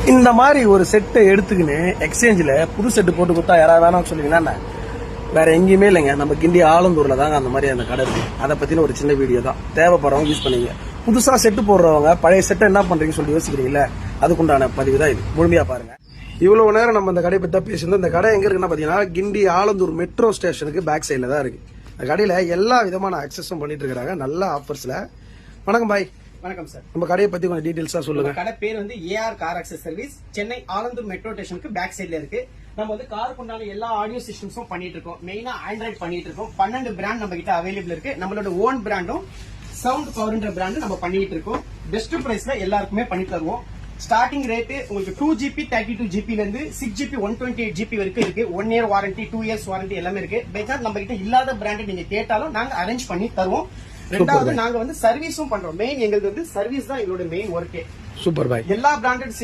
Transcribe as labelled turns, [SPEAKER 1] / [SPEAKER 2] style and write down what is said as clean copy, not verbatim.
[SPEAKER 1] இந்த மாதிரி ஒரு செட்டை எடுத்துக்கின்னு எக்ஸ்சேஞ்சில் புது செட்டு போட்டு கொடுத்தா யாராவது வேணாம்னு சொல்லுவீங்கன்னா வேற எங்கேயுமே இல்லைங்க. நம்ம கிண்டி ஆலந்தூர்ல தாங்க அந்த மாதிரி அந்த கடை இருக்கு. அதை பத்தின ஒரு சின்ன வீடியோ தான். தேவைப்படுறவங்க யூஸ் பண்ணீங்க. புதுசா செட்டு போடுறவங்க பழைய செட்டை என்ன பண்றீங்கன்னு சொல்லி யோசிக்கிறீங்களா, அதுக்குண்டான பதிவு தான் இது. முழுமையா பாருங்க. இவ்வளவு நேரம் நம்ம இந்த கடையை பத்தி தான் பேசியிருந்தோம். இந்த கடை எங்க இருக்குன்னா பாத்தீங்கன்னா கிண்டி ஆலந்தூர் மெட்ரோ ஸ்டேஷனுக்கு பேக் சைட்ல தான் இருக்கு. இந்த கடையில எல்லா விதமான அக்சஸும் பண்ணிட்டு இருக்காங்க, நல்ல ஆஃபர்ஸ்ல. வணக்கம் பாய்.
[SPEAKER 2] வணக்கம் சார்.
[SPEAKER 1] நம்ம கடையை பத்தி கொஞ்சம் டீடைல்ஸா சொல்லுங்க.
[SPEAKER 2] கடை பேர் வந்து AR car access service, Chennai Alandur metro ஸ்டேஷனுக்கு பேக் சைட்ல இருக்கு. நம்ம வந்து காருக்கு உண்டான எல்லா ஆடியோ சிஸ்டம்ஸும் பண்ணிட்டு இருக்கோம். மெயினா ஆண்ட்ராய்ட் பண்ணிட்டு இருக்கோம். 12 பிராண்ட் நம்ம கிட்ட அவைலபிள் இருக்கு. நம்மளோட ஓன் பிராண்டும் சவுண்ட் பவர்ன்ற பிராண்டும் நம்ம பண்ணிட்டு இருக்கோம். பெஸ்ட் பிரைஸ்ல எல்லாருக்குமே பண்ணி தருவோம். ஸ்டார்டிங் ரேட் உங்களுக்கு 2GB 32GB ல இருந்து 6GB 128GB வரைக்கும் இருக்கு. 1 இயர் வாரண்டி, 2 இயர்ஸ் வாரண்டி எல்லாமே இருக்கு. பைசான்ஸ் நம்ம கிட்ட இல்லாத பிராண்ட் நீங்க கேட்டாலும் நாங்க அரேஞ்ச் பண்ணி தருவோம். ரெண்டாவது நாங்க வந்து சர்வீஸும் பண்றோம். மெயின் எங்களுக்கு வந்து சர்வீஸ் தான் எங்களோட மெயின் ஒர்க்கே.
[SPEAKER 1] சூப்பர் பாய்.
[SPEAKER 2] எல்லா பிராண்டட்